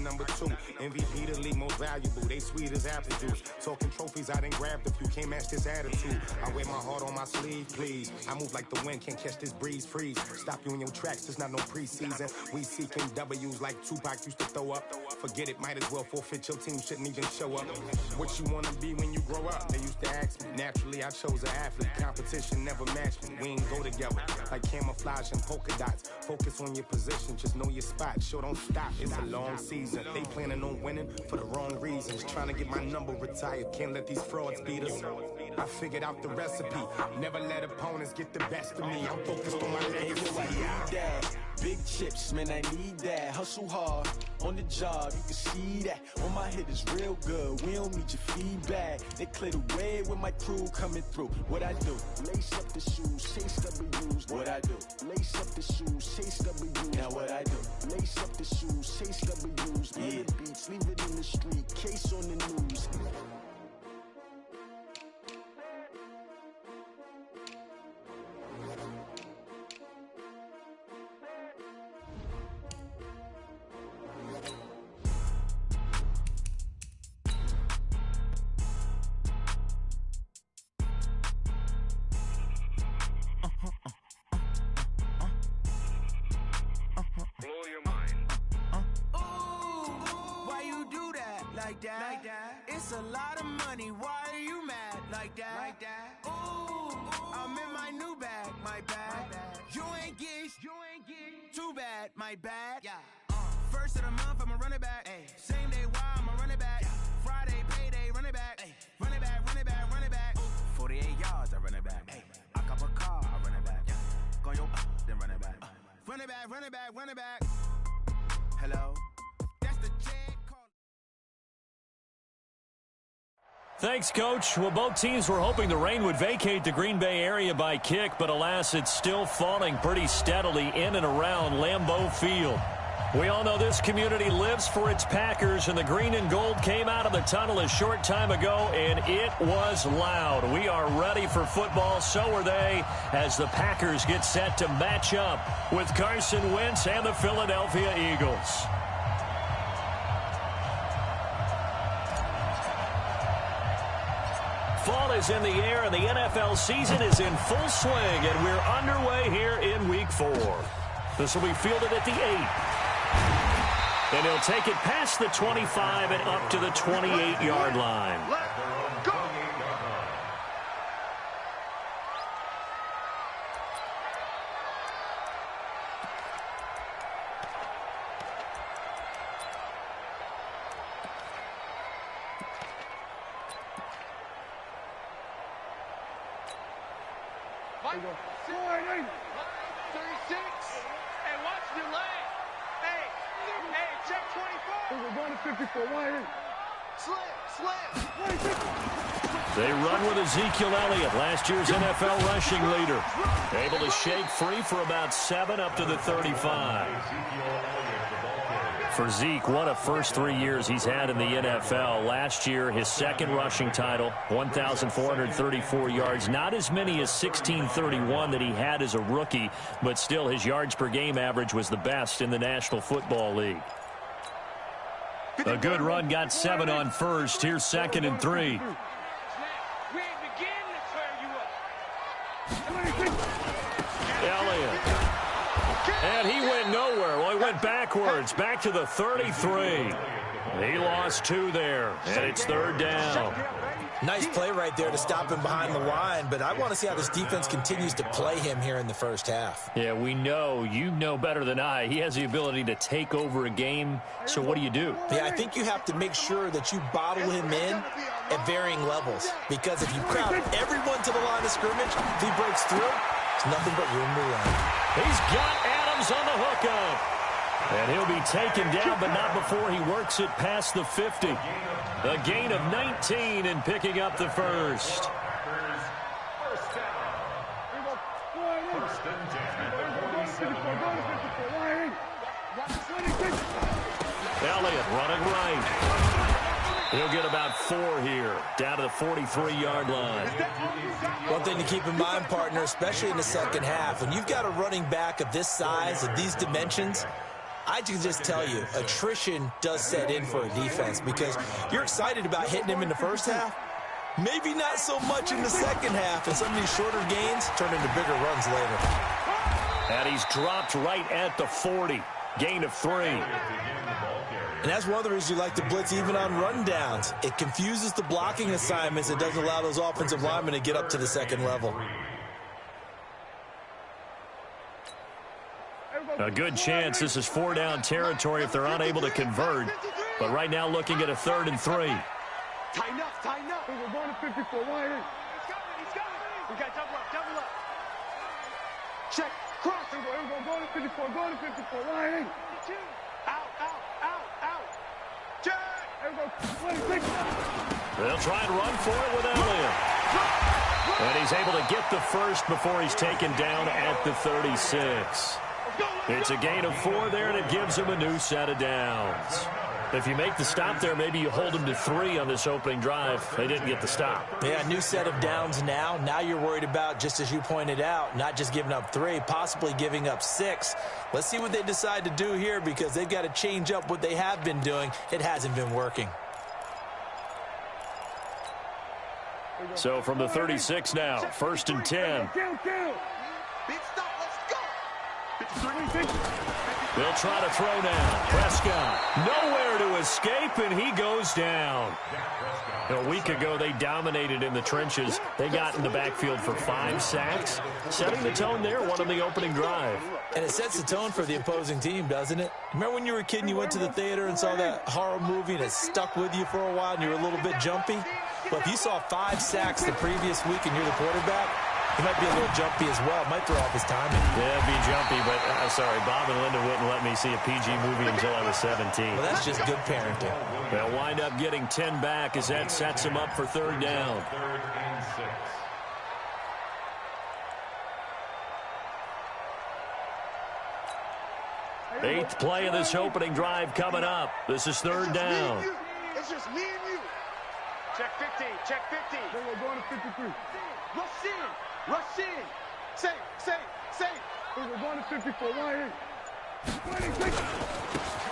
number 2. MVP the league, most valuable. They sweet as apple juice. Talking trophies, I done grabbed a few. Can't match this attitude. I wear my heart on my sleeve, please. I move like the wind, can't catch this breeze. Freeze. Stop you in your tracks, there's not no preseason. We seeking W's like Tupac used to throw up. Forget it, might as well forfeit. Your team shouldn't even show up. What you wanna be when you grow up? They used to ask me. Naturally, I chose an athlete. Competition never matched me. We ain't go together like camouflage and polka dots. Focus on your position, just know your spot. Sure, don't stop. It's a long season. They planning on winning for the wrong reasons. Trying to get my number retired. Can't let these frauds beat us. I figured out the recipe. Never let opponents get the best of me. I'm focused on my legacy. Big chips, man, I need that. Hustle hard on the job, you can see that. On my head is real good, we don't need your feedback. They clear the way with my crew coming through. What I do? Lace up the shoes, chase W's. What I do? Lace up the shoes, chase W's. Now what I do? Lace up the shoes, chase W's. Yeah, beats, leave it in the street, case on the news. It's a lot of money, why are you mad like that? Ooh, I'm in my new bag, my bad. You ain't get too bad, my bad. First of the month, I'ma run it back. Same day, why I'ma run it back. Friday, payday, run it back. Run it back, run it back, run it back. 48 yards, I run it back. I cop a car, I run it back. Go yo, then run it back. Run it back, run it back, run it back. Hello, that's the check. Thanks, Coach. Well, both teams were hoping the rain would vacate the Green Bay area by kick, but alas, it's still falling pretty steadily in and around Lambeau Field. We all know this community lives for its Packers, and the green and gold came out of the tunnel a short time ago, and it was loud. We are ready for football, so are they, as the Packers get set to match up with Carson Wentz and the Philadelphia Eagles. Fall is in the air, and the NFL season is in full swing, and we're underway here in Week 4. This will be fielded at the 8. And he'll take it past the 25 and up to the 28-yard line. Let's go! Mike, 36. Hey, watch your leg. Hey, check 24. We're going to 54. Why? Slam. They run with Ezekiel Elliott, last year's NFL rushing leader. Able to shake free for about 7 up to the 35. For Zeke, what a first 3 years he's had in the NFL. Last year, his second rushing title, 1,434 yards. Not as many as 1,631 that he had as a rookie, but still his yards per game average was the best in the National Football League. A good run, got 7 on first. Here's 2nd and 3. Elliott. And he went nowhere. Well, he went backwards, back to the 33. He lost 2 there, and it's 3rd down. Nice play right there to stop him behind the line, but I want to see how this defense continues to play him here in the first half. Yeah, we know. You know better than I. He has the ability to take over a game, so what do you do? Yeah, I think you have to make sure that you bottle him in at varying levels, because if you crowd everyone to the line of scrimmage, if he breaks through, it's nothing but room to run. He's got Adams on the hookup. And he'll be taken down, but not before he works it past the 50. A gain of 19 and picking up the first. Elliott running right. He'll get about 4 here, down to the 43-yard line. One thing to keep in mind, partner, especially in the second half, when you've got a running back of this size, of these dimensions, I can just tell you, attrition does set in for a defense because you're excited about hitting him in the first half. Maybe not so much in the second half, and some of these shorter gains turn into bigger runs later. And he's dropped right at the 40. Gain of 3. And that's one of the reasons you like to blitz even on rundowns. It confuses the blocking assignments. It doesn't allow those offensive linemen to get up to the second level. A good chance this is 4-down territory if they're unable to convert. But right now looking at a 3rd and 3. Tighten up, tighten up. We're going to 54. Wide in. He's coming. We got double up, double up. Check. Cross. Go to 54. Go to 54. Wide in. Out, out, out, out. Check. They'll try and run for it with Elliott. And he's able to get the first before he's taken down at the 36. It's a gain of 4 there, and it gives him a new set of downs. If you make the stop there, maybe you hold them to 3 on this opening drive. They didn't get the stop. Yeah, new set of downs now. Now you're worried about, just as you pointed out, not just giving up 3, possibly giving up 6. Let's see what they decide to do here because they've got to change up what they have been doing. It hasn't been working. So from the 36 now, 1st and 10. Big stop, let's go. They'll try to throw now. Prescott nowhere to escape, and he goes down. A week ago, they dominated in the trenches. They got in the backfield for 5 sacks, setting the tone there, one on the opening drive. And it sets the tone for the opposing team, doesn't it? Remember when you were a kid and you went to the theater and saw that horror movie and it stuck with you for a while and you were a little bit jumpy? Well, if you saw 5 sacks the previous week and you're the quarterback, he might be a little jumpy as well. Might throw off his timing. Yeah, it'd be jumpy, but sorry, Bob and Linda wouldn't let me see a PG movie until I was 17. Well, that's just good parenting. They'll wind up getting 10 back as that sets him up for 3rd down. 3rd and 6. 8th play of this opening drive coming up. This is 3rd down. It's just me and you. Check 15, check 15. We're going to 53. Rush in, rush in. Safe, safe, safe. We're going to 54. Wide in.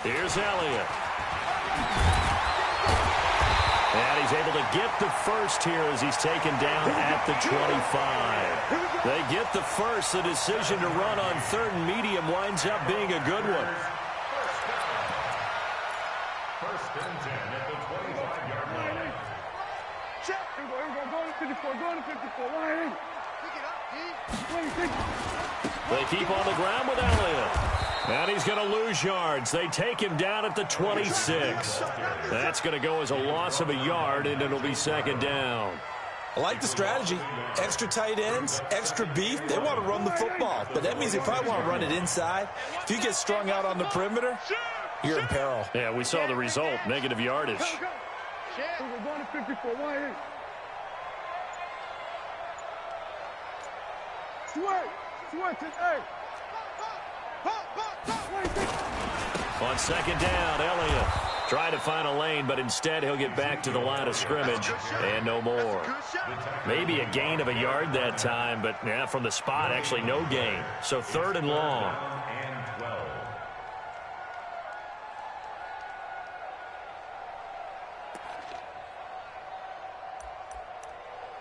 Here's Elliott. And he's able to get the first here as he's taken down at the 25. They get the first. The decision to run on 3rd and medium winds up being a good one. 1st and 10 at the 25-yard line. Check. Go to 54. Go to 54. Wide in. Pick it up, D. They keep on the ground with Elliott. And he's going to lose yards. They take him down at the 26. That's going to go as a loss of a yard, and it'll be 2nd down. I like the strategy. Extra tight ends, extra beef. They want to run the football, but that means they probably want to run it inside. If you get strung out on the perimeter, you're in peril. Yeah, we saw the result, negative yardage. We're going to 54. Wide in. Switch it, hey. On 2nd down, Elliott trying to find a lane, but instead he'll get back to the line of scrimmage and no more. Maybe a gain of a yard that time, but yeah, from the spot, actually no gain. So 3rd and long.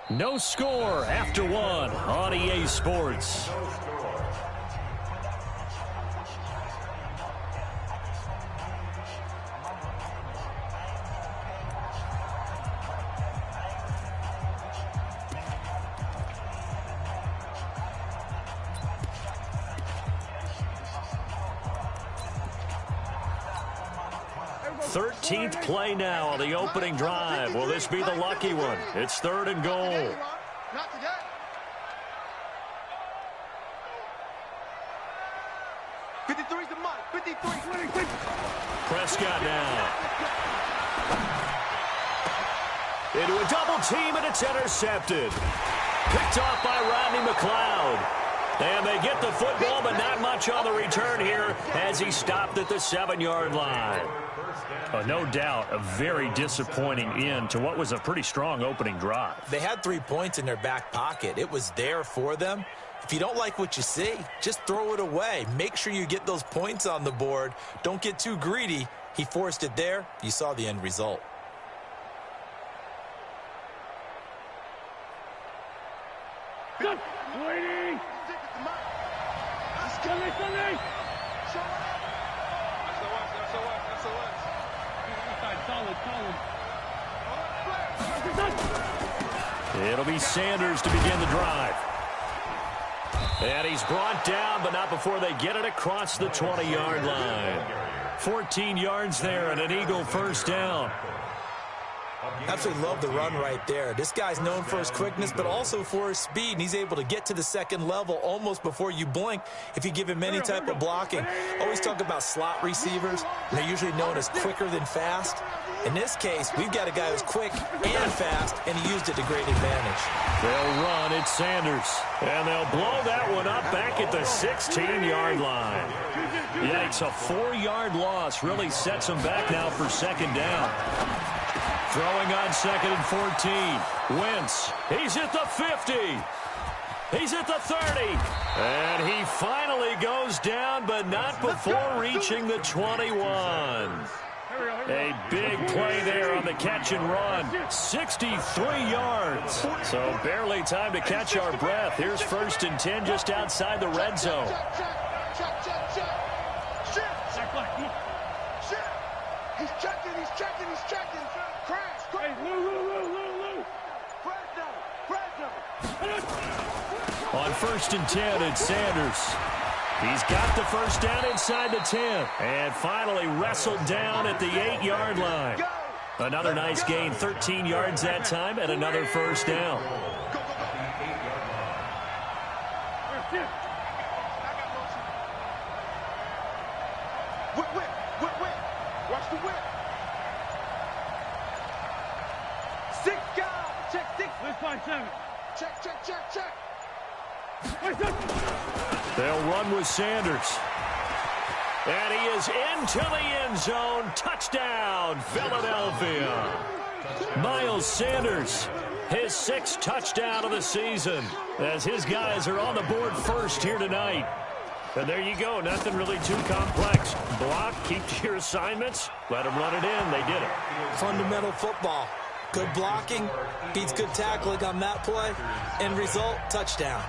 No score after 1 on EA Sports. Thirteenth play now on the opening drive. Will this be the lucky one? It's 3rd and goal. Not today. '53's the mark. 53. Prescott now. Into a double team, and it's intercepted. Picked off by Rodney McLeod. And they get the football, but not much on the return here as he stopped at the 7-yard line. No doubt a very disappointing end to what was a pretty strong opening drive. They had 3 points in their back pocket. It was there for them. If you don't like what you see, just throw it away. Make sure you get those points on the board. Don't get too greedy. He forced it there. You saw the end result. Good. Waiting. Sunday. It'll be Sanders to begin the drive. And he's brought down, but not before they get it across the 20-yard line. 14 yards there and an Eagle first down. Absolutely love the run right there. This guy's known for his quickness, but also for his speed, and he's able to get to the second level almost before you blink if you give him any type of blocking. Always talk about slot receivers. They're usually known as quicker than fast. In this case, we've got a guy who's quick and fast, and he used it to great advantage. They'll run. It's Sanders. And they'll blow that one up back at the 16-yard line. Yikes, a 4-yard loss really sets them back now for second down. Throwing on 2nd and 14. Wentz. He's at the 50. He's at the 30. And he finally goes down, but not before reaching the 21. A big play there on the catch and run. 63 yards. So barely time to catch our breath. Here's 1st and 10 just outside the red zone. He's checking. Crash. Hey, Lou. On 1st and 10, it's Sanders. He's got the first down inside the 10. And finally wrestled down at the 8-yard line. Another nice gain, 13 yards that time, and another first down. Whip. Watch the whip. 6 guys. Check 6. Let's find 7. Check. They'll run with Sanders. And he is into the end zone. Touchdown, Philadelphia. Miles Sanders, his 6th touchdown of the season, as his guys are on the board first here tonight. And there you go, nothing really too complex. Block, keep to your assignments, let them run it in. They did it. Fundamental football. Good blocking, beats good tackling on that play. End result, touchdown.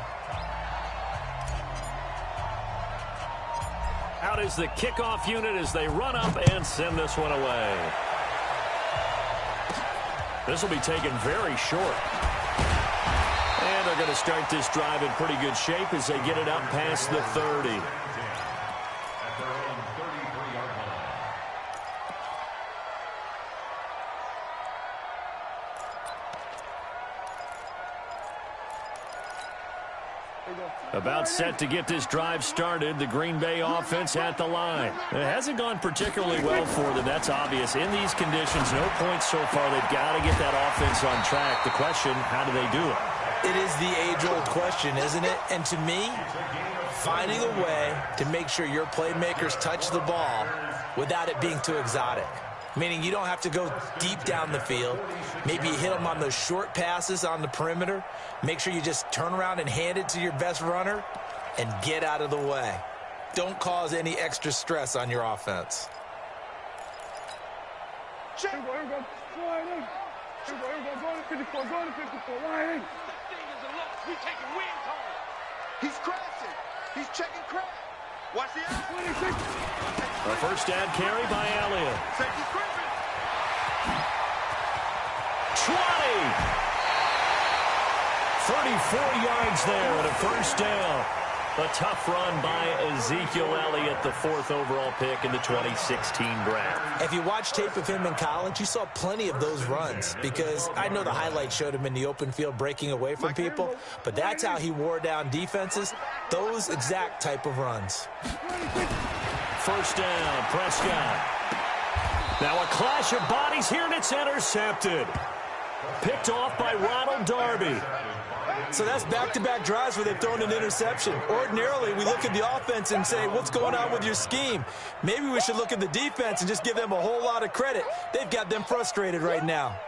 Out is the kickoff unit as they run up and send this one away. This will be taken very short. And they're going to start this drive in pretty good shape as they get it up past the 30. About set to get this drive started. The Green Bay offense at the line. It hasn't gone particularly well for them. That's obvious. In these conditions, no points so far. They've got to get that offense on track. The question, how do they do it? It is the age-old question, isn't it? And to me, finding a way to make sure your playmakers touch the ball without it being too exotic. Meaning you don't have to go deep down the field. Maybe you hit them on those short passes on the perimeter. Make sure you just turn around and hand it to your best runner and get out of the way. Don't cause any extra stress on your offense. Here we go. Slide in. Here we go. Go to 54. Line in. We taking wins on it. He's crashing. He's checking crash. Watch the out. 26. A first down carry by Elliott. 20. 34 yards there and a first down. A tough run by Ezekiel Elliott, the 4th overall pick in the 2016 draft. If you watch tape of him in college, you saw plenty of those runs because I know the highlights showed him in the open field breaking away from people, but that's how he wore down defenses, those exact type of runs. First down, Prescott. Now a clash of bodies here, and it's intercepted. Picked off by Ronald Darby. So that's back-to-back drives where they've thrown an interception. Ordinarily, we look at the offense and say, what's going on with your scheme? Maybe we should look at the defense and just give them a whole lot of credit. They've got them frustrated right now.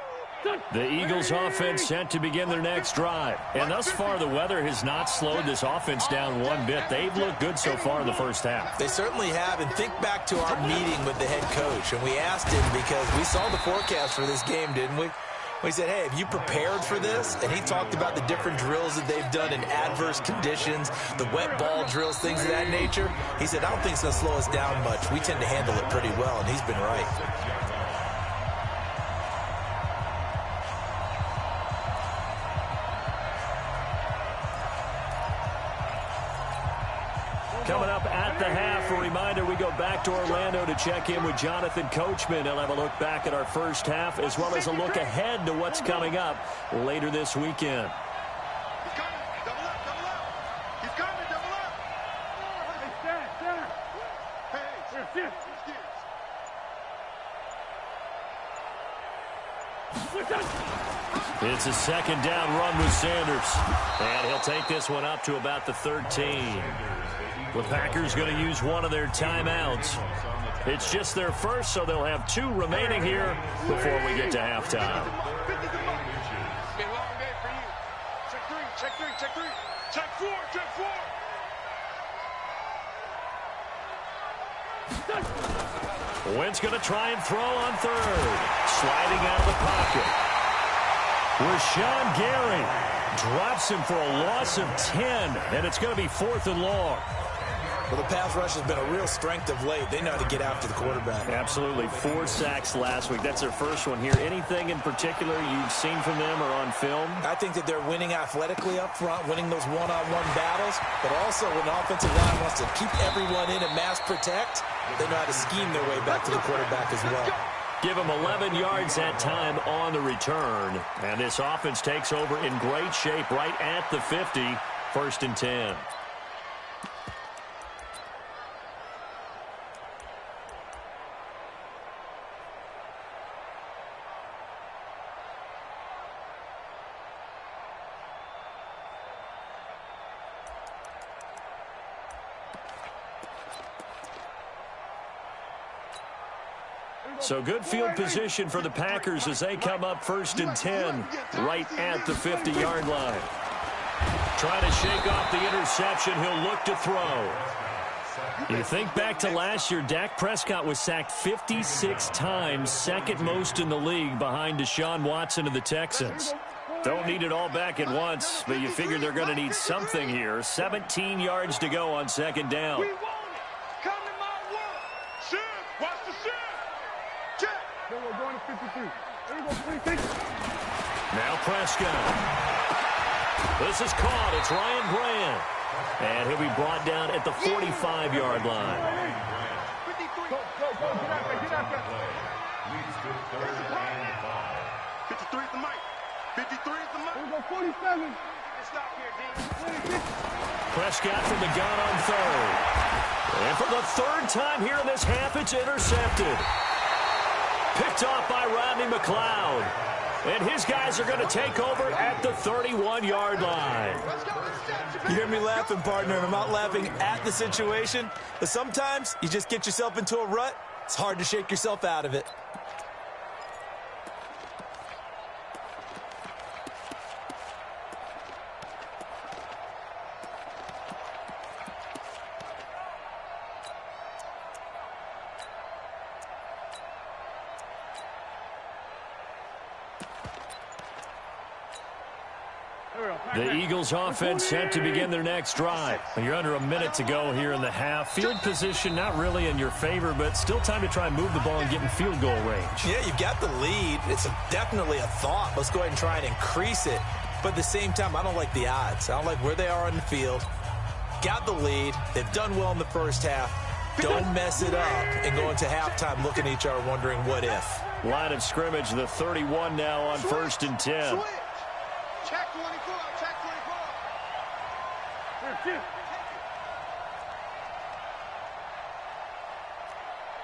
The Eagles offense set to begin their next drive. And thus far, the weather has not slowed this offense down one bit. They've looked good so far in the first half. They certainly have. And think back to our meeting with the head coach. And we asked him because we saw the forecast for this game, didn't we? We said, hey, have you prepared for this? And he talked about the different drills that they've done in adverse conditions, the wet ball drills, things of that nature. He said, I don't think it's going to slow us down much. We tend to handle it pretty well, and he's been right. Coming up at the half, a reminder, we go back to Orlando to check in with Jonathan Coachman. He'll have a look back at our first half as well as a look ahead to what's coming up later this weekend. He's coming. Double up, double up. He's coming, double up. Hey, stand. Hey, It's a second down run with Sanders. And he'll take this one up to about the 13. The Packers going to use one of their timeouts. It's just their first, so they'll have 2 remaining here before we get to halftime. It's been a long day for you. Check 3. Check 4. Wentz going to try and throw on third. Sliding out of the pocket. Rashawn Gary drops him for a loss of 10, and it's going to be 4th and long. Well, the pass rush has been a real strength of late. They know how to get after the quarterback. Absolutely. 4 sacks last week. That's their first one here. Anything in particular you've seen from them or on film? I think that they're winning athletically up front, winning those one-on-one battles, but also when the offensive line wants to keep everyone in and mass protect, they know how to scheme their way back to the quarterback as well. Give them 11 yards that time on the return. And this offense takes over in great shape right at the 50. 1st and 10. So good field position for the Packers as they come up 1st and 10 right at the 50-yard line. Trying to shake off the interception. He'll look to throw. You think back to last year, Dak Prescott was sacked 56 times, second most in the league behind Deshaun Watson of the Texans. Don't need it all back at once, but you figure they're going to need something here. 17 yards to go on 2nd down. We want it. Come to my world. Shit. Watch the shit. Check. Then we're going to 53. There you go, please. Now Prescott. This is caught. It's Ryan Grant. And he'll be brought down at the 45-yard line. 53. Go, get out there. 53 is the mic. 53 is the mic. There you go, 47. Stop here, D. Prescott from the gun on third. And for the 3rd time here in this half, it's intercepted. Picked off by Rodney McLeod. And his guys are going to take over at the 31-yard line. You hear me laughing, partner, and I'm not laughing at the situation, but sometimes you just get yourself into a rut. It's hard to shake yourself out of it. The Eagles offense set to begin their next drive. You're under a minute to go here in the half. Field position not really in your favor, but still time to try and move the ball and get in field goal range. Yeah, you've got the lead. It's definitely a thought. Let's go ahead and try and increase it. But at the same time, I don't like the odds. I don't like where they are on the field. Got the lead. They've done well in the first half. Don't mess it up and go into halftime looking at each other wondering what if. Line of scrimmage, the 31 now on 1st and 10. Check 24. Check 24.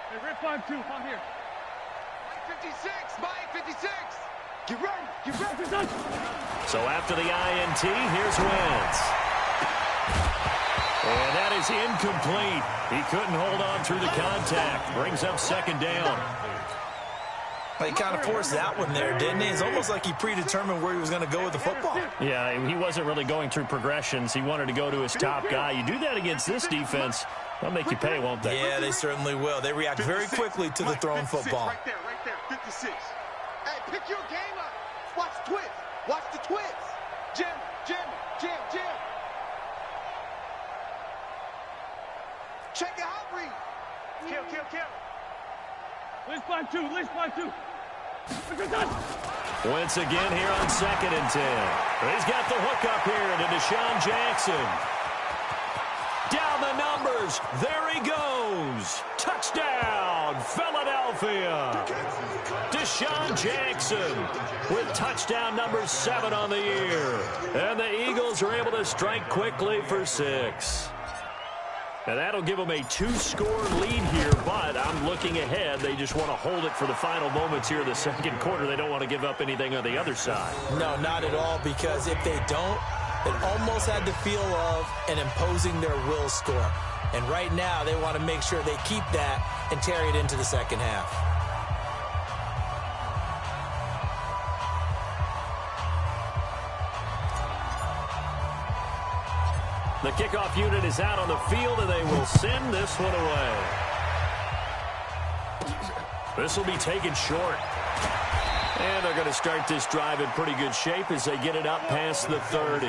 Hey, red 5-2, on here. Mike 56. Mike 56. Get ready. Get ready. So after the INT, here's Wentz. And that is incomplete. He couldn't hold on through the contact. Brings up second down. He kind of forced that one there, didn't he? It's almost like he predetermined where he was going to go with the football. Yeah, he wasn't really going through progressions. He wanted to go to his top guy. You do that against this defense, they'll make you pay, won't they? Yeah, they certainly will. They react very quickly to the thrown football. Right there, 56. Hey, pick your game up. Watch twist. Watch the twist. Jam, jam, jam, jam. Check it out, Reed. Kill, kill, kill. Let's find two. Let's find two. Wentz again here on 2nd and 10. He's got the hook up here to Deshaun Jackson. Down the numbers. There he goes. Touchdown, Philadelphia. Deshaun Jackson with touchdown number 7 on the year. And the Eagles are able to strike quickly for 6. And that'll give them a 2-score lead here, but I'm looking ahead. They just want to hold it for the final moments here in the second quarter. They don't want to give up anything on the other side. No, not at all, because if they don't, it almost had the feel of an imposing their will score. And right now, they want to make sure they keep that and carry it into the second half. The kickoff unit is out on the field, and they will send this one away. This will be taken short. And they're going to start this drive in pretty good shape as they get it up past the 30.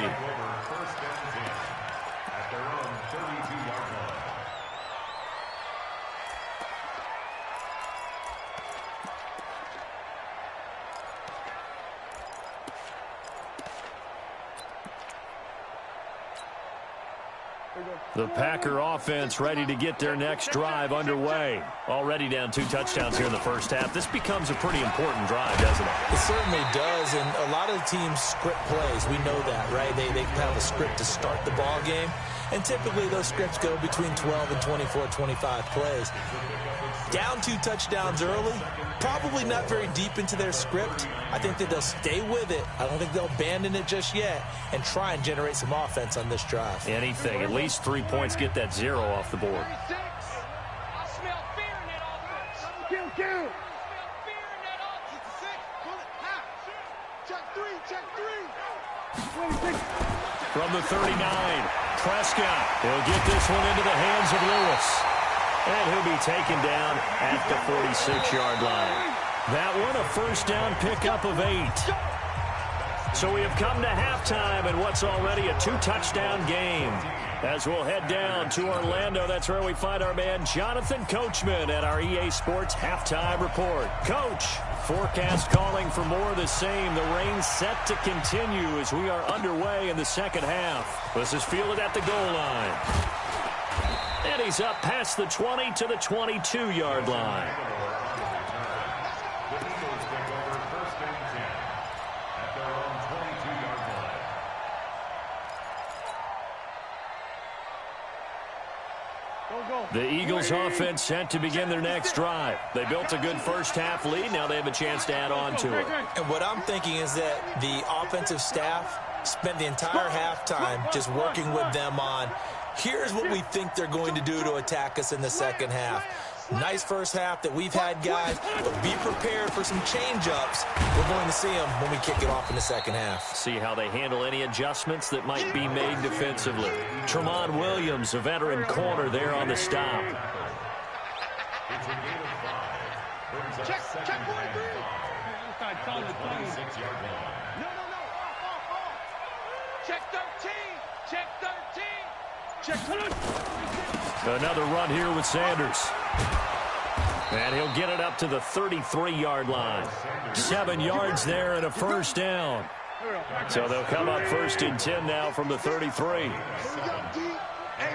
The Packer offense ready to get their next drive underway. Already down 2 touchdowns here in the first half. This becomes a pretty important drive, doesn't it? It certainly does, and a lot of the teams script plays. We know that, right? They have a script to start the ball game, and typically those scripts go between 12 and 24, 25 plays. Down 2 touchdowns early, probably not very deep into their script. I think that they'll stay with it. I don't think they'll abandon it just yet and try and generate some offense on this drive. Anything. At least 3 points, get that 0 off the board. I smell fear in that offense. Kill, kill. I smell fear in that offense. 66. Pull it. Half. Check 3. Check 3. From the 39, Prescott. He'll get this one into the hands of Lewis. And he'll be taken down at the 46-yard line. That one, a first down pickup of 8. So we have come to halftime in what's already a 2-touchdown game. As we'll head down to Orlando, that's where we find our man Jonathan Coachman at our EA Sports Halftime Report. Coach, forecast calling for more of the same. The rain set to continue as we are underway in the second half. This is fielded at the goal line. And he's up past the 20 to the 22-yard line. The Eagles offense set to begin their next drive. They built a good first half lead. Now they have a chance to add on to it. And what I'm thinking is that the offensive staff spent the entire halftime just working with them on, here's what we think they're going to do to attack us in the second half. Nice first half that we've had, guys, but be prepared for some change-ups. We're going to see them when we kick it off in the second half. See how they handle any adjustments that might be made defensively. Tramon Williams, a veteran corner there on the stop. Check 43. No. Check 13. Check 13. Check 13. Another run here with Sanders. And he'll get it up to the 33-yard line. 7 yards there and a first down. So they'll come up first and 10 now from the 33. It's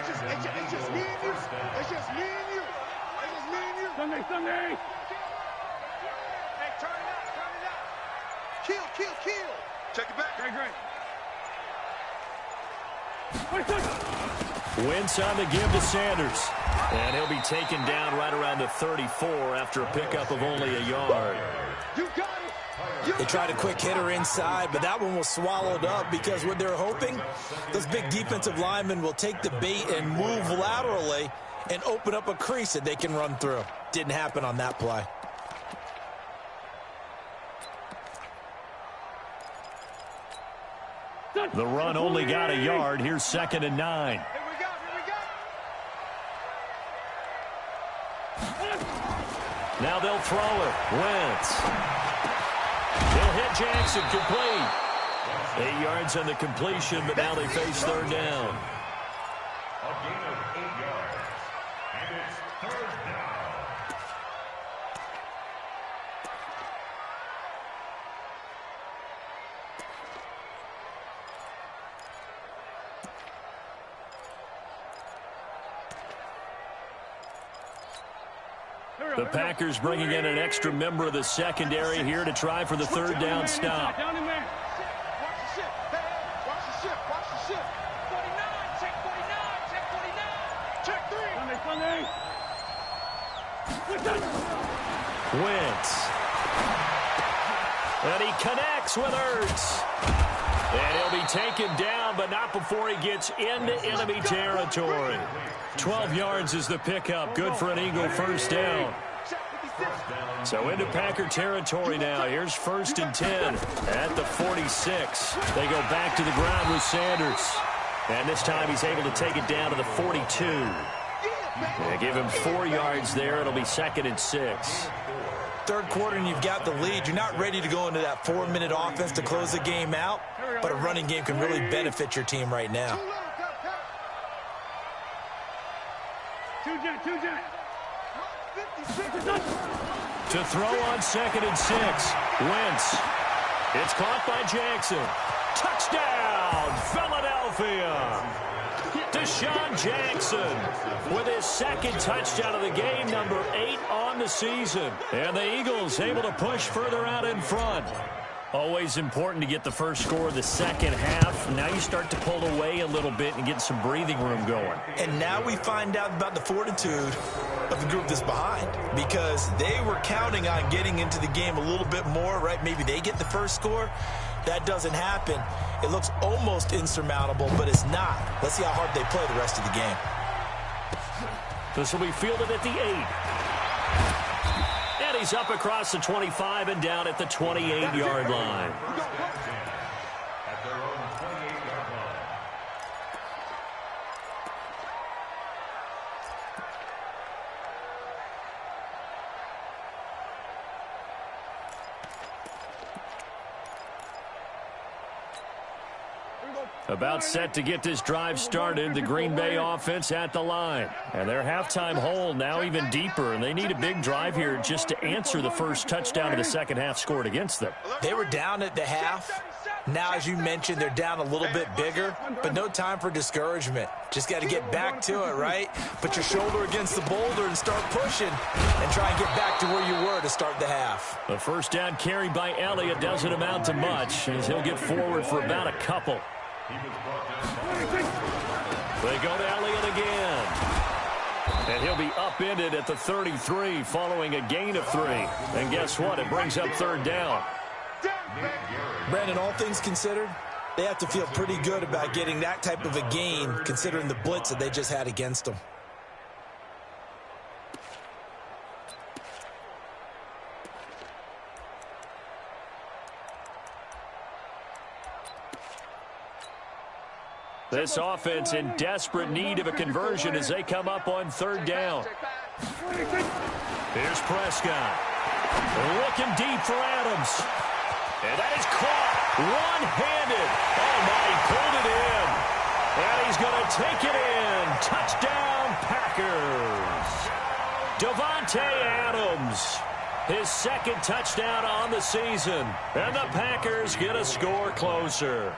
just me and you. It's just me and you. It's just me and you. Sunday. Hey, turn it up. Kill. Check it back. Great. Wentz on the give to Sanders. And he'll be taken down right around the 34 after a pickup of only a yard. You got it. They tried a quick hitter inside, but that one was swallowed up because what they're hoping, those big defensive linemen will take the bait and move laterally and open up a crease that they can run through. Didn't happen on that play. The run only got a yard. Here's 2nd and 9. Now they'll throw it. Wentz. He'll hit Jackson. Complete. 8 yards on the completion, but now they face 3rd down. A gain of 8 yards. And it's 3rd down. The Packers bringing in an extra member of the secondary here to try for the 3rd down stop. Down in there. Watch the ship. Watch the ship. Watch the ship. 49. Check 49. Check 49. Check 3. Wentz. And he connects with Ertz. And he'll be taken down, but not before he gets into enemy territory. 12 yards is the pickup. Good for an Eagle 1st down. So into Packer territory now. Here's 1st and 10 at the 46. They go back to the ground with Sanders. And this time he's able to take it down to the 42. They give him 4 yards there. It'll be 2nd and 6. 3rd quarter and you've got the lead. You're not ready to go into that 4-minute offense to close the game out, but a running game can really benefit your team right now. To throw on 2nd and 6. Wentz. It's caught by Jackson. Touchdown, Philadelphia. Deshaun Jackson with his 2nd touchdown of the game, number 8 on the season. And the Eagles able to push further out in front. Always important to get the first score of the second half. Now you start to pull away a little bit and get some breathing room going. And now we find out about the fortitude of the group that's behind, because they were counting on getting into the game a little bit more, right? Maybe they get the first score. That doesn't happen. It looks almost insurmountable, but it's not. Let's see how hard they play the rest of the game. This will be fielded at the 8. And he's up across the 25 and down at the 28-yard line. At their own 28-yard line. About set to get this drive started, the Green Bay offense at the line. And their halftime hole now even deeper, and they need a big drive here just to answer the first touchdown of the second half scored against them. They were down at the half. Now, as you mentioned, they're down a little bit bigger, but no time for discouragement. Just got to get back to it, right? Put your shoulder against the boulder and start pushing and try and get back to where you were to start the half. The first down carry by Elliott doesn't amount to much, as he'll get forward for about a couple. They go to Elliott again. And he'll be upended at the 33 following a gain of 3. And guess what? It brings up 3rd down. Brandon, all things considered, they have to feel pretty good about getting that type of a gain considering the blitz that they just had against them. This offense in desperate need of a conversion as they come up on 3rd down. Here's Prescott. Looking deep for Adams. And that is caught one-handed. Oh, my, he pulled it in. And he's going to take it in. Touchdown, Packers. Davante Adams. His 2nd touchdown on the season. And the Packers get a score closer.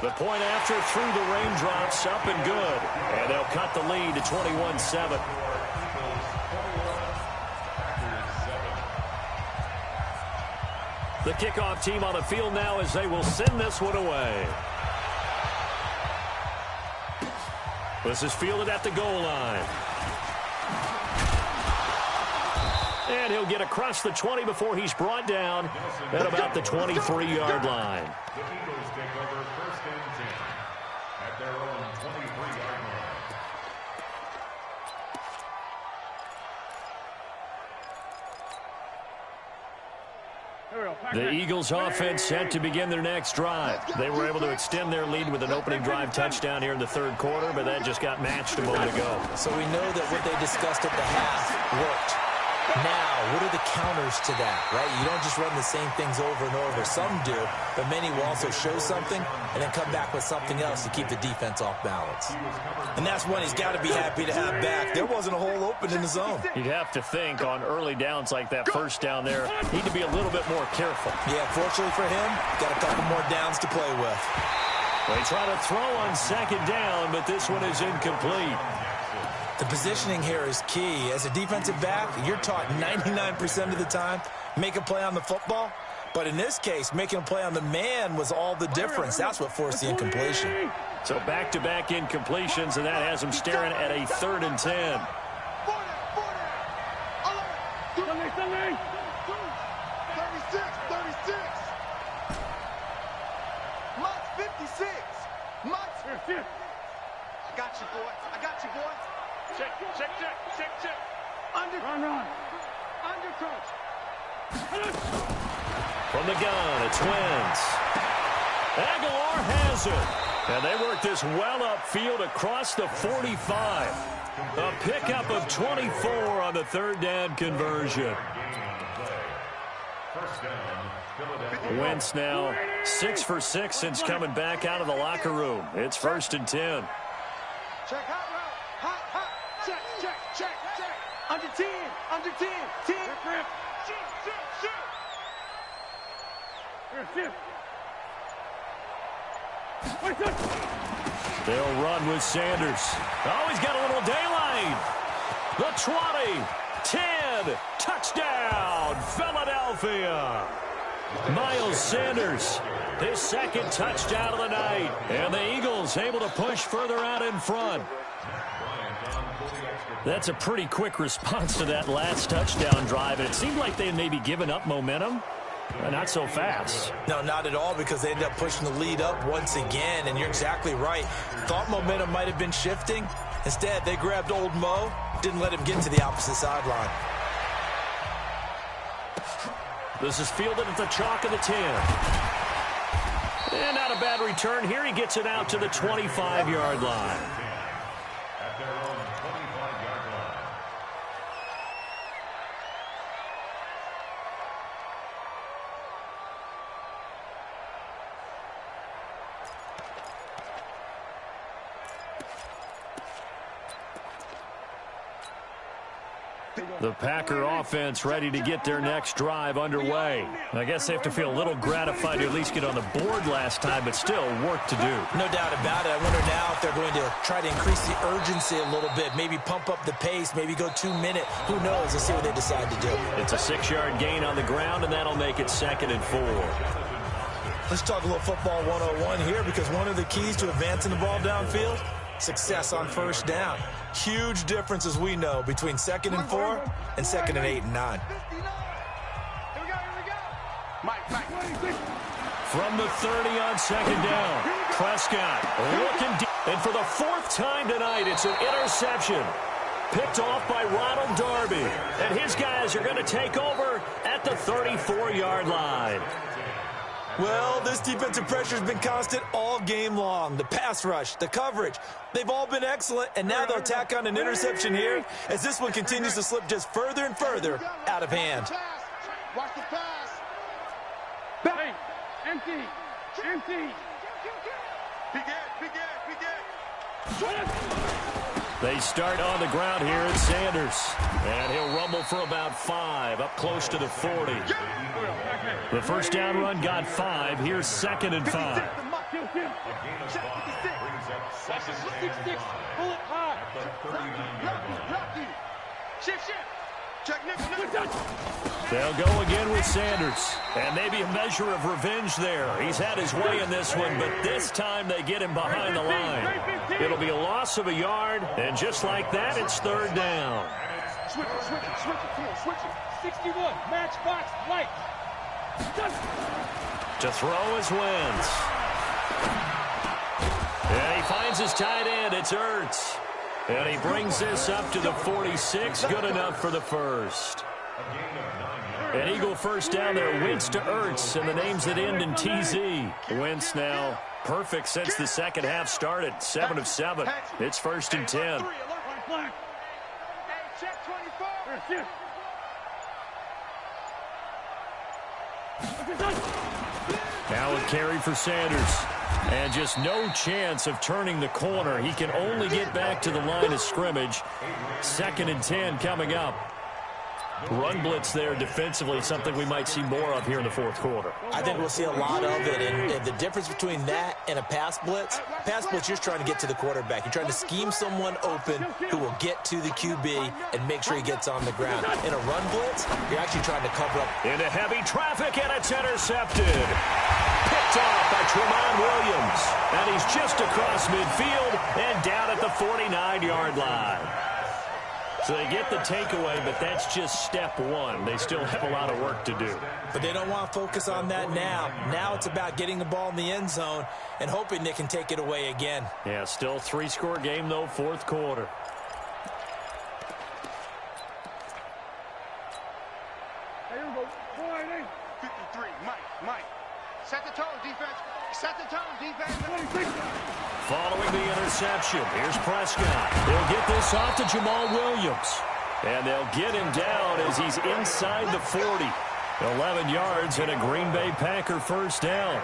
The point after through the raindrops, up and good. And they'll cut the lead to 21-7. The kickoff team on the field now as they will send this one away. This is fielded at the goal line. And he'll get across the 20 before he's brought down at about the 23-yard line. The Eagles take over 1st and 10 at their own 23-yard line. The Eagles offense set to begin their next drive. They were able to extend their lead with an opening drive touchdown here in the 3rd quarter, but that just got matched a moment ago. So we know that what they discussed at the half worked. Now, what are the counters to that, right? You don't just run the same things over and over. Some do, but many will also show something and then come back with something else to keep the defense off balance. And that's one he's got to be happy to have back. There wasn't a hole open in the zone. You'd have to think on early downs like that first down there, need to be a little bit more careful. Yeah, fortunately for him, got a couple more downs to play with. They try to throw on 2nd down, but this one is incomplete. The positioning here is key. As a defensive back, you're taught 99% of the time, make a play on the football. But in this case, making a play on the man was all the difference. That's what forced the incompletion. So back-to-back incompletions, and that has him staring at a 3rd and 10. 36, 36. Mutz, 56. Mutz. I got you, boy. I got you, boy. Check. Run. Undercoach. From the gun, it's Wentz. Aguilar has it. And they work this well upfield across the 45. A pickup of 24 on the 3rd down conversion. Wentz now 6 for 6 since coming back out of the locker room. It's 1st and 10. Check, hot route. Hot. Check. Under 10. 10. Shoot. They'll run with Sanders. Oh, he's got a little daylight. The 20, 10, touchdown, Philadelphia. Miles Sanders, his 2nd touchdown of the night. And the Eagles able to push further out in front. That's a pretty quick response to that last touchdown drive. And it seemed like they had maybe given up momentum. Not so fast. No, not at all, because they ended up pushing the lead up once again, and you're exactly right. Thought momentum might have been shifting. Instead, they grabbed old Mo, didn't let him get to the opposite sideline. This is fielded at the chalk of the 10. And not a bad return here. He gets it out to the 25-yard line. At their own 25-yard line. The Packer offense ready to get their next drive underway. I guess they have to feel a little gratified to at least get on the board last time, but still work to do. No doubt about it. I wonder now if they're going to try to increase the urgency a little bit, maybe pump up the pace, maybe go 2-minute. Who knows? Let's see what they decide to do. It's a 6-yard gain on the ground, and that'll make it 2nd and 4. Let's talk a little football 101 here, because one of the keys to advancing the ball downfield, success on 1st down. Huge difference, as we know, between 2nd and 4 and 2nd and 8 and 9. Here we go. Mike. From the 30 on 2nd down, Prescott looking deep. And for the 4th time tonight, it's an interception. Picked off by Ronald Darby. And his guys are going to take over at the 34-yard line. Well, this defensive pressure has been constant all game long. The pass rush, the coverage, they've all been excellent, and now they'll tack on an interception here as this one continues to slip just further and further out of hand. Watch the pass. Hey, empty. They start on the ground here at Sanders. And he'll rumble for about 5, up close to the 40. The 1st down run got 5. Here's 2nd and 5. They'll go again with Sanders. And maybe a measure of revenge there. He's had his way in this one, but this time they get him behind the line. It'll be a loss of a yard, and just like that, it's 3rd down. Switch it. 61, matchbox light. To throw is Wentz. And he finds his tight end. It's Ertz. And he brings this up to the 46. Good enough for the first. An Eagle first down there. Wentz to Ertz. And the names that end in TZ. Wentz now perfect since the second half started. 7 of 7. It's 1st and 10. Now a carry for Sanders. And just no chance of turning the corner. He can only get back to the line of scrimmage. 2nd and 10 coming up. Run blitz there defensively, something we might see more of here in the fourth quarter. I think we'll see a lot of it. And the difference between that and a pass blitz, you're trying to get to the quarterback. You're trying to scheme someone open who will get to the QB and make sure he gets on the ground. In a run blitz, you're actually trying to cover up. Into heavy traffic, and it's intercepted. Picked off by Tramon Williams. And he's just across midfield and down at the 49-yard line. So they get the takeaway, but that's just step one. They still have a lot of work to do. But they don't want to focus on that now. Now it's about getting the ball in the end zone and hoping they can take it away again. Yeah, still 3-score game, though, fourth quarter. Hey, here we go. 53, Mike. Set the tone, defense. Set the tone, defense. 26. Following the interception, here's Prescott. They'll get this off to Jamal Williams. And they'll get him down as he's inside the 40. 11 yards and a Green Bay Packer first down.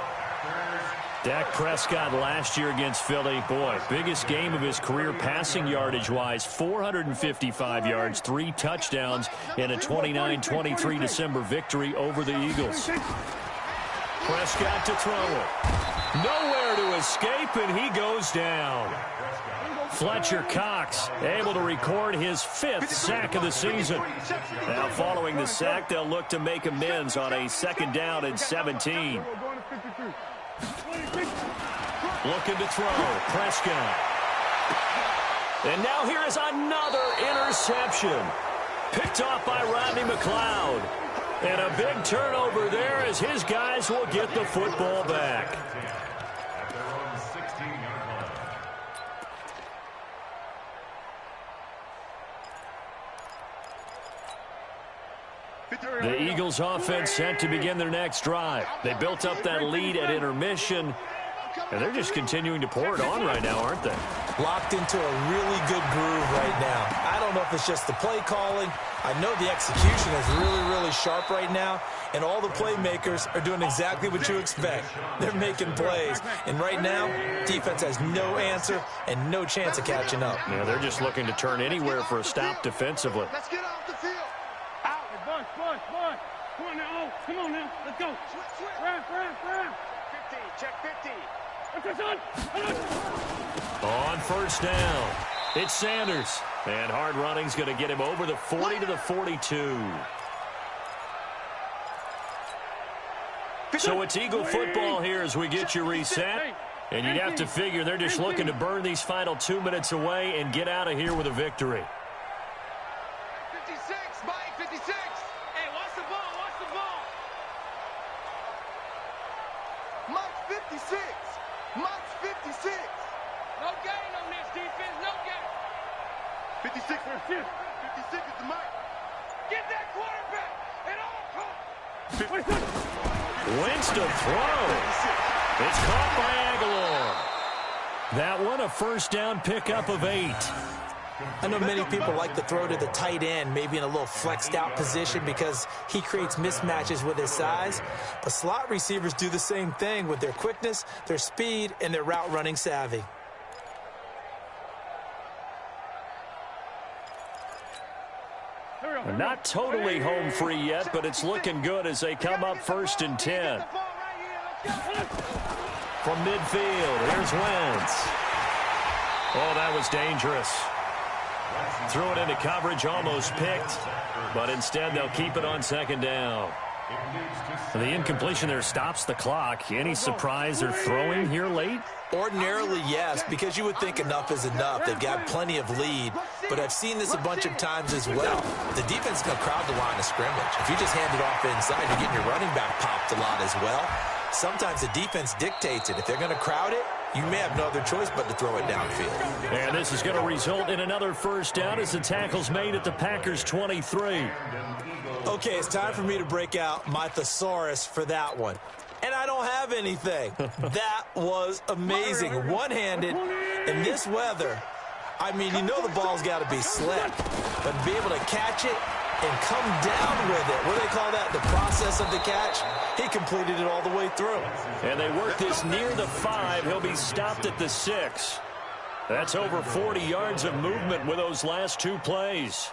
Dak Prescott last year against Philly, boy, biggest game of his career passing yardage-wise, 455 yards, 3 touchdowns in a 29-23 December victory over the Eagles. Prescott to throw it. Nowhere to escape, and he goes down. Fletcher Cox able to record his 5th sack of the season. Now following the sack, they'll look to make amends on a 2nd down and 17. Looking to throw, Prescott. And now here is another interception. Picked off by Rodney McLeod. And a big turnover there as his guys will get the football back. At their own 16-yard line. The Eagles offense set to begin their next drive. They built up that lead at intermission, and they're just continuing to pour it on right now, aren't they? Locked into a really good groove right now. I don't know if it's just the play calling. I know the execution is really, really sharp right now, and all the playmakers are doing exactly what you expect. They're making plays, and right now, defense has no answer and no chance of catching up. Yeah, they're just looking to turn anywhere for a stop defensively. Let's get off the field. Out. Bunch. Come on now. Oh, come on now. Let's go. Run. 15, check 50. On first down, it's Sanders. And hard running's going to get him over the 40 to the 42. So it's Eagle football here as we get you reset. And you'd have to figure they're just looking to burn these final 2 minutes away and get out of here with a victory. 56, Mike, 56. Hey, watch the ball. Mike, 56. Mike's 56. No gain on this defense. No gain. 56 is the Mike. Get that quarterback at all costs. Wentz to throw. It's caught by Aguilar. That one a first down pickup of 8. I know many people like to throw to the tight end, maybe in a little flexed out position because he creates mismatches with his size. But slot receivers do the same thing with their quickness, their speed, and their route running savvy. Not totally home free yet, but it's looking good as they come up 1st and 10. From midfield, here's Wentz. Oh, that was dangerous. Threw it into coverage, almost picked, but instead they'll keep it on 2nd down. The incompletion there stops the clock. Any surprise they're throwing here late? Ordinarily, yes, because you would think enough is enough. They've got plenty of lead, but I've seen this a bunch of times as well. The defense is going to crowd the line of scrimmage. If you just hand it off inside, you're getting your running back popped a lot as well. Sometimes the defense dictates it. If they're going to crowd it, you may have no other choice but to throw it downfield. And this is going to result in another first down as the tackle's made at the Packers' 23. Okay, it's time for me to break out my thesaurus for that one. And I don't have anything. That was amazing. One-handed in this weather. I mean, you know the ball's got to be slick. But to be able to catch it and come down with it, what do they call that, the process of the catch? He completed it all the way through. And they work this near the 5. He'll be stopped at the 6. That's over 40 yards of movement with those last 2 plays.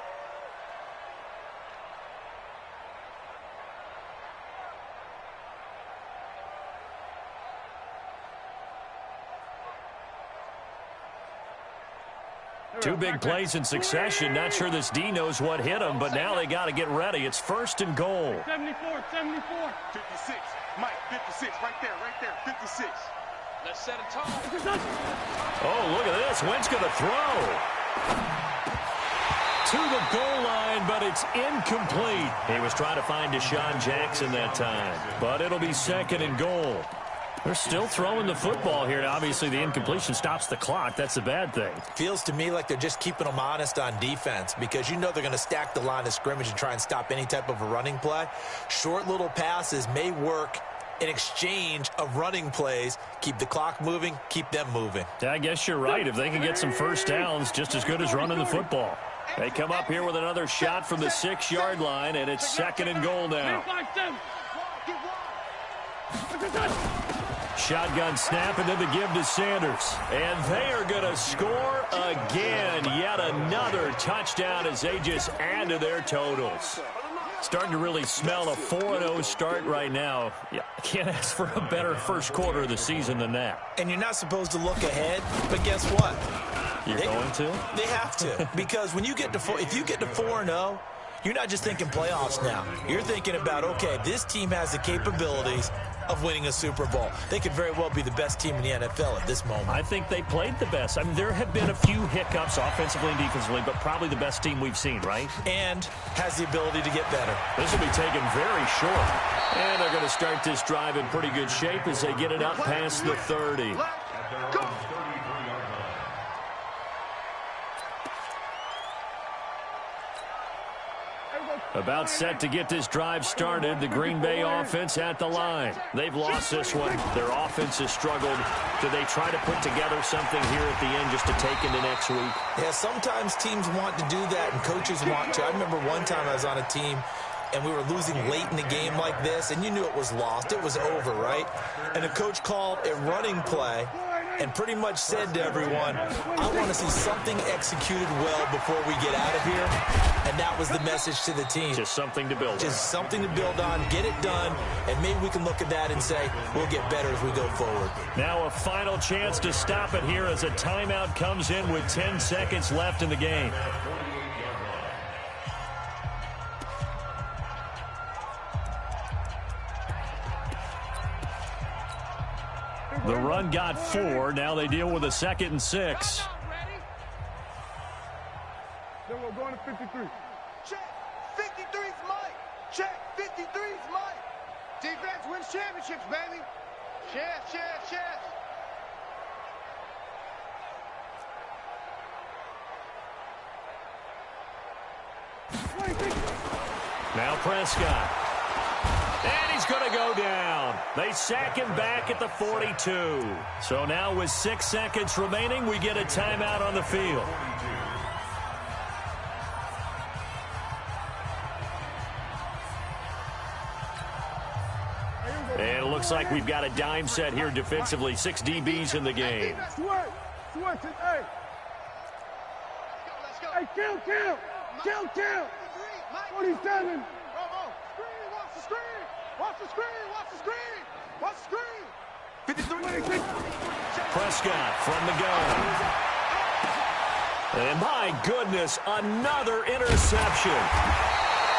Two big plays in succession. Not sure this D knows what hit him, but now they got to get ready. It's first and goal. 74, 74. 56. Mike, 56. Right there, 56. Let's set a tone. Oh, look at this. Wentz going to throw. To the goal line, but it's incomplete. He was trying to find Deshaun Jackson that time, but it'll be second and goal. They're still throwing the football here. Obviously, the incompletion stops the clock. That's a bad thing. Feels to me like they're just keeping them honest on defense because you know they're going to stack the line of scrimmage and try and stop any type of a running play. Short little passes may work in exchange of running plays. Keep the clock moving, keep them moving. Yeah, I guess you're right. If they can get some first downs, just as good as running the football. They come up here with another shot from the 6-yard line, and it's second and goal now. Shotgun snap, and then the give to Sanders. And they are going to score again. Yet another touchdown as they just add to their totals. Starting to really smell a 4-0 start right now. Yeah, can't ask for a better first quarter of the season than that. And you're not supposed to look ahead, but guess what? You're going to? They have to. Because when you get to if you get to 4-0, you're not just thinking playoffs now. You're thinking about, okay, this team has the capabilities of winning a Super Bowl. They could very well be the best team in the NFL at this moment. I think they played the best. I mean, there have been a few hiccups offensively and defensively, but probably the best team we've seen, right? And has the ability to get better. This will be taken very short. And they're going to start this drive in pretty good shape as they get it up past the 30. Go! About set to get this drive started. The Green Bay offense at the line. They've lost this one. Their offense has struggled. Do they try to put together something here at the end just to take into next week? Yeah, sometimes teams want to do that and coaches want to. I remember one time I was on a team and we were losing late in the game like this, and you knew it was lost. It was over, right? And the coach called a running play and pretty much said to everyone, I want to see something executed well before we get out of here. And that was the message to the team. Just something to build on. Just something to build on, get it done, and maybe we can look at that and say, we'll get better as we go forward. Now a final chance to stop it here as a timeout comes in with 10 seconds left in the game. The run got 4. Now they deal with a 2nd and 6. Then we're going to 53. Check. 53's Mike. Check. 53's Mike. Defense wins championships, baby. Chef, chef, chef. Now Prescott. And he's going to go down. They sack him back at the 42. So now with 6 seconds remaining, we get a timeout on the field. And it looks like we've got a dime set here defensively. 6 DBs in the game. Hey, kill. 47. Watch the screen. 53. Prescott from the gun. And my goodness, another interception.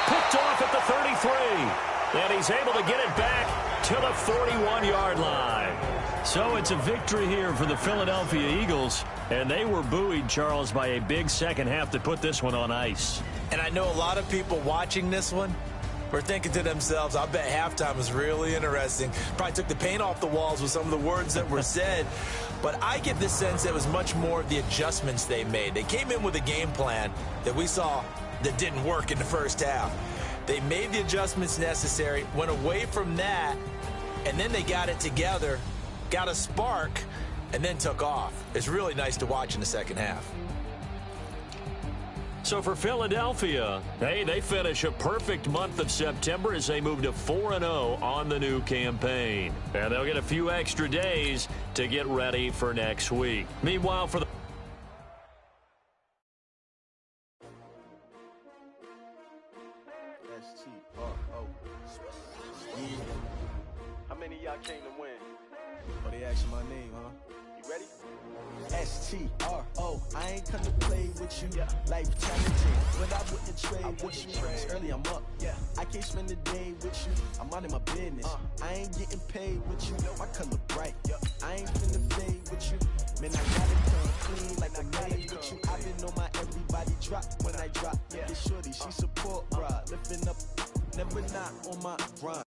Picked off at the 33. And he's able to get it back to the 41-yard line. So it's a victory here for the Philadelphia Eagles. And they were buoyed, Charles, by a big second half to put this one on ice. And I know a lot of people watching this one were thinking to themselves, I bet halftime was really interesting. Probably took the paint off the walls with some of the words that were said. But I get the sense that it was much more of the adjustments they made. They came in with a game plan that we saw that didn't work in the first half. They made the adjustments necessary, went away from that, and then they got it together, got a spark, and then took off. It's really nice to watch in the second half. So for Philadelphia, hey, they finish a perfect month of September as they move to 4-0 on the new campaign. And they'll get a few extra days to get ready for next week. Meanwhile, for the How many of y'all came to win? Oh, they asking my name, huh? You ready? S-T-R-O, I ain't come to play with you. Life challenging, but I wouldn't trade with you. It's early, I'm up. I can't spend the day with you. I'm out of my business. I ain't getting paid with you. My color bright. I ain't finna fade with you. Man, I gotta come clean like I'm made with you. I've been on my everybody drop when I drop. It's shorty, she support, bruh. Lifting up, never not on my grind.